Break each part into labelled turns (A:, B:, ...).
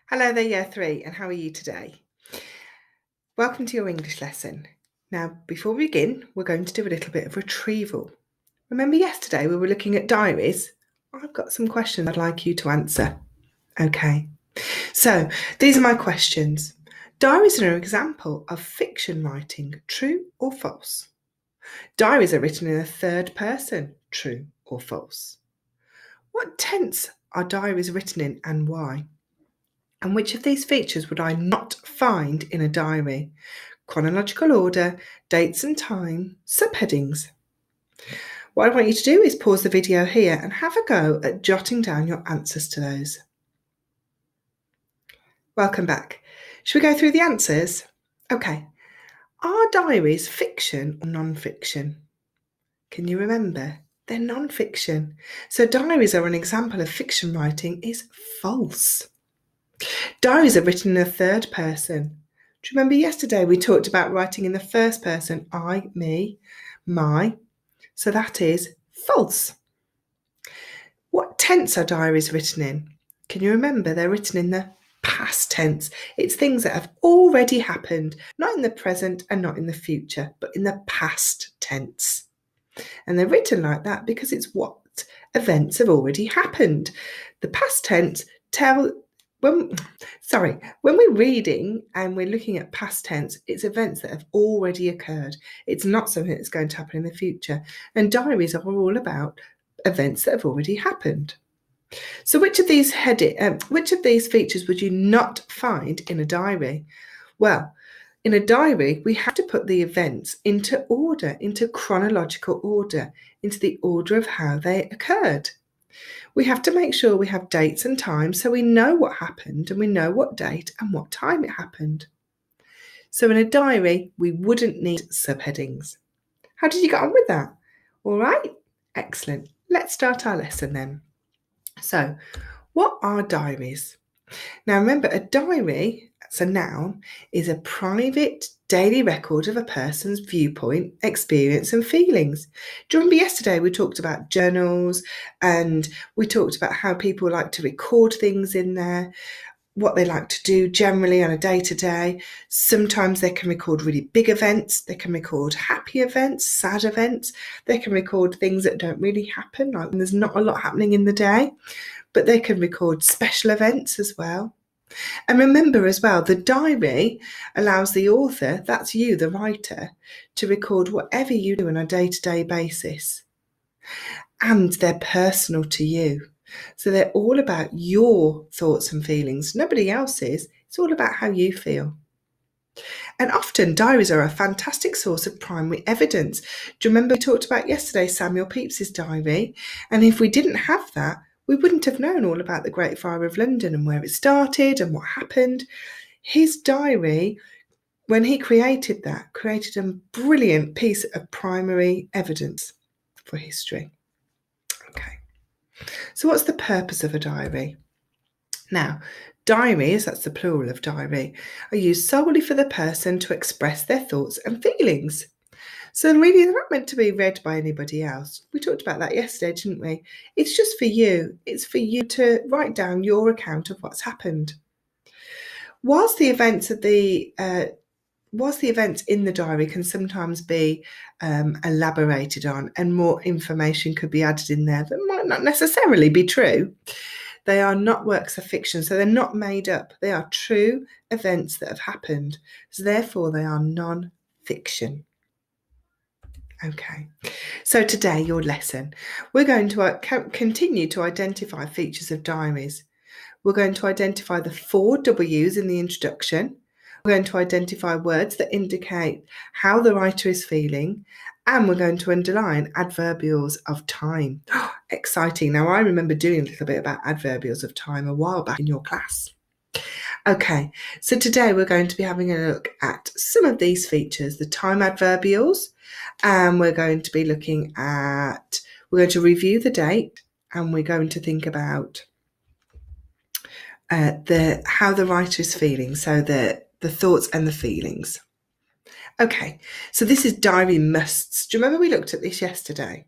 A: Hello there, Year 3, and how are you today? Welcome to your English lesson. Now, before we begin, we're going to do a little bit of retrieval. Remember yesterday we were looking at diaries? I've got some questions I'd like you to answer. Okay, so these are my questions. Diaries are an example of fiction writing, true or false? Diaries are written in the third person, true or false? What tense are diaries written in and why? And which of these features would I not find in a diary? Chronological order, dates and time, subheadings. What I want you to do is pause the video here and have a go at jotting down your answers to those. Welcome back. Should we go through the answers? Okay. Are diaries fiction or non-fiction? Can you remember? They're non-fiction. So diaries are an example of fiction writing is false. Diaries are written in the third person. Do you remember yesterday we talked about writing in the first person, I, me, my? So that is false. What tense are diaries written in? Can you remember? They're written in the past tense. It's things that have already happened, not in the present and not in the future, but in the past tense. And they're written like that because it's what events have already happened. The past tense when we're reading and we're looking at past tense, it's events that have already occurred. It's not something that's going to happen in the future. And diaries are all about events that have already happened. So which of these features would you not find in a diary? Well, in a diary, we have to put the events into order, into chronological order, into the order of how they occurred. We have to make sure we have dates and times so we know what happened and we know what date and what time it happened. So in a diary, we wouldn't need subheadings. How did you get on with that? All right, excellent. Let's start our lesson then. So, what are diaries? Now remember, a diary, as a noun, is a private daily record of a person's viewpoint, experience and feelings. Do you remember yesterday we talked about journals and we talked about how people like to record things in there, what they like to do generally on a day-to-day. Sometimes they can record really big events, they can record happy events, sad events, they can record things that don't really happen, like when there's not a lot happening in the day, but they can record special events as well. And remember as well, the diary allows the author, that's you, the writer, to record whatever you do on a day-to-day basis. And they're personal to you. So they're all about your thoughts and feelings, nobody else's. It's all about how you feel. And often diaries are a fantastic source of primary evidence. Do you remember we talked about yesterday Samuel Pepys's diary? And if we didn't have that, we wouldn't have known all about the Great Fire of London and where it started and what happened. His diary, when he created that, created a brilliant piece of primary evidence for history. Okay, so what's the purpose of a diary? Now, diaries, that's the plural of diary, are used solely for the person to express their thoughts and feelings. So really, they're not meant to be read by anybody else. We talked about that yesterday, didn't we? It's just for you. It's for you to write down your account of what's happened. Whilst the events in the diary can sometimes be elaborated on and more information could be added in there that might not necessarily be true, they are not works of fiction, so they're not made up. They are true events that have happened, so therefore they are non-fiction. Okay, so today, your lesson, we're going to continue to identify features of diaries. We're going to identify the 4 W's in the introduction. We're going to identify words that indicate how the writer is feeling, and we're going to underline adverbials of time. Exciting. Now, I remember doing a little bit about adverbials of time a while back in your class. Okay, so today we're going to be having a look at some of these features, the time adverbials, and we're going to be we're going to review the date, and we're going to think about how the writer is feeling, so the thoughts and the feelings. Okay, so this is diary musts. Do you remember we looked at this yesterday?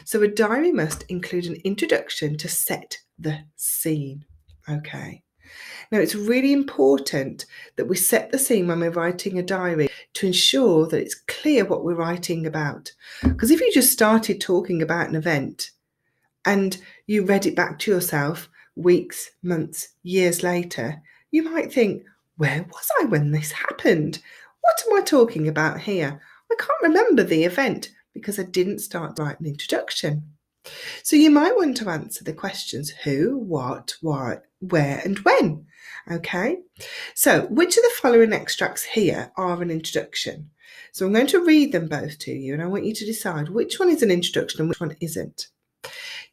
A: So a diary must include an introduction to set the scene. Okay. Now, it's really important that we set the scene when we're writing a diary to ensure that it's clear what we're writing about. Because if you just started talking about an event and you read it back to yourself weeks, months, years later, you might think, where was I when this happened? What am I talking about here? I can't remember the event because I didn't start to write an introduction. So you might want to answer the questions who, what, why, where, and when. Okay, so which of the following extracts here are an introduction? So I'm going to read them both to you and I want you to decide which one is an introduction and which one isn't.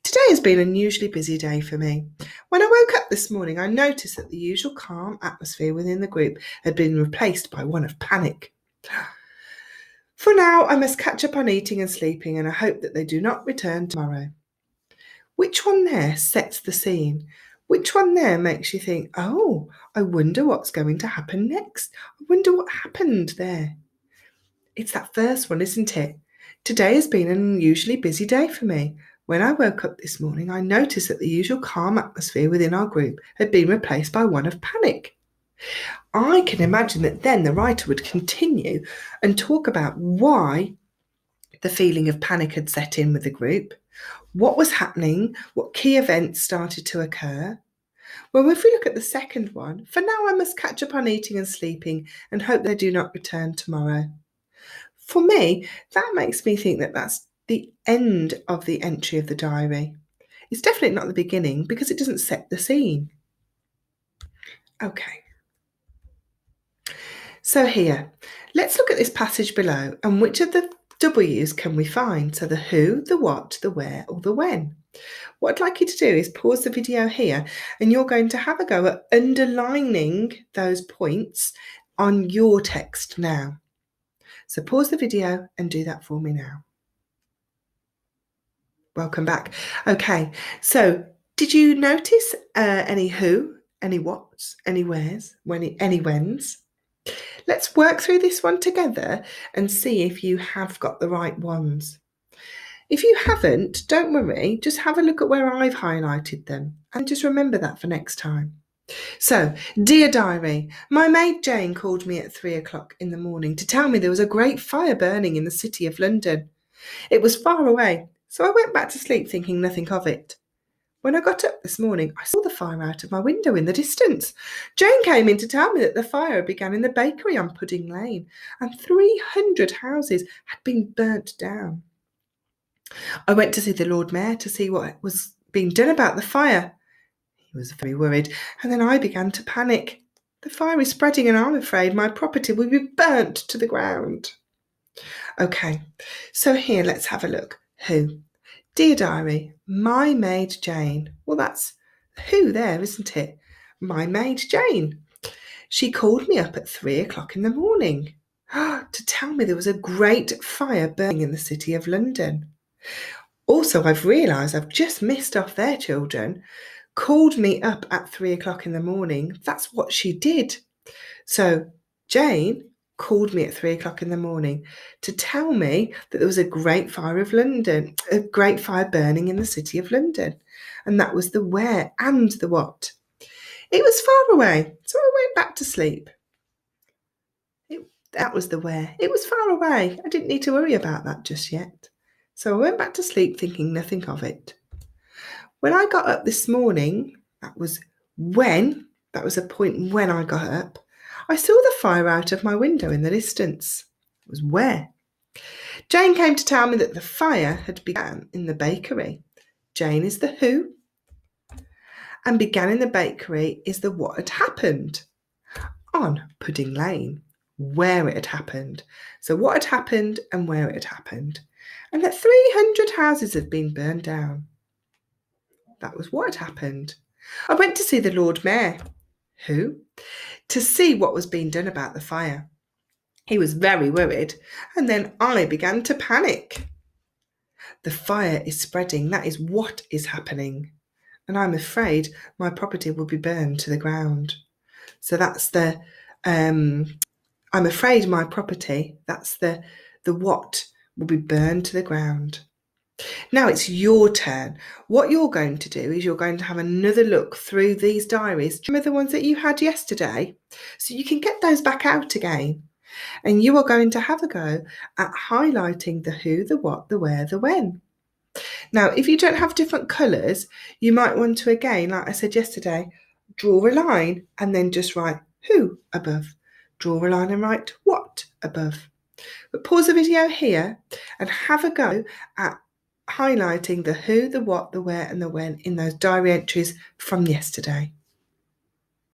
A: Today has been an unusually busy day for me. When I woke up this morning, I noticed that the usual calm atmosphere within the group had been replaced by one of panic. For now, I must catch up on eating and sleeping, and I hope that they do not return tomorrow. Which one there sets the scene? Which one there makes you think, oh, I wonder what's going to happen next? I wonder what happened there. It's that first one, isn't it? Today has been an unusually busy day for me. When I woke up this morning, I noticed that the usual calm atmosphere within our group had been replaced by one of panic. I can imagine that then the writer would continue and talk about why the feeling of panic had set in with the group, what was happening, what key events started to occur. Well, if we look at the second one, for now I must catch up on eating and sleeping and hope they do not return tomorrow. For me, that makes me think that that's the end of the entry of the diary. It's definitely not the beginning because it doesn't set the scene. Okay. So here, let's look at this passage below and which of the W's can we find? So the who, the what, the where, or the when. What I'd like you to do is pause the video here and you're going to have a go at underlining those points on your text now. So pause the video and do that for me now. Welcome back. Okay, so did you notice any who, any whats, any wheres, any whens? Let's work through this one together and see if you have got the right ones. If you haven't, don't worry, just have a look at where I've highlighted them and just remember that for next time. So, dear diary, my maid Jane called me at 3 o'clock in the morning to tell me there was a great fire burning in the city of London. It was far away, so I went back to sleep thinking nothing of it. When I got up this morning, I saw the fire out of my window in the distance. Jane came in to tell me that the fire began in the bakery on Pudding Lane, and 300 houses had been burnt down. I went to see the Lord Mayor to see what was being done about the fire. He was very worried, and then I began to panic. The fire is spreading, and I'm afraid my property will be burnt to the ground. Okay, so here let's have a look. Who? Dear diary, my maid Jane. Well, that's who there, isn't it? My maid Jane. She called me up at 3 o'clock in the morning to tell me there was a great fire burning in the city of London. Also, I've realised I've just missed off their children. Called me up at 3 o'clock in the morning. That's what she did. So Jane called me at 3 o'clock in the morning to tell me that there was a great fire burning in the city of London. And that was the where and the what. It was far away, so I went back to sleep. That was the where. It was far away. I didn't need to worry about that just yet. So I went back to sleep thinking nothing of it. When I got up this morning, that was a point when I got up, I saw the fire out of my window in the distance. It was where. Jane came to tell me that the fire had begun in the bakery. Jane is the who, and began in the bakery is the what had happened. On Pudding Lane, where it had happened. So what had happened and where it had happened. And that 300 houses had been burned down. That was what had happened. I went to see the Lord Mayor. Who? To see what was being done about the fire. He was very worried, and then I began to panic. The fire is spreading. That is what is happening. And I'm afraid my property will be burned to the ground. So that's the, I'm afraid my property, that's the what will be burned to the ground. Now it's your turn. What you're going to do is you're going to have another look through these diaries. Do you remember the ones that you had yesterday? So you can get those back out again. And you are going to have a go at highlighting the who, the what, the where, the when. Now, if you don't have different colours, you might want to, again, like I said yesterday, draw a line and then just write who above. Draw a line and write what above. But pause the video here and have a go at highlighting the who, the what, the where and the when in those diary entries from yesterday.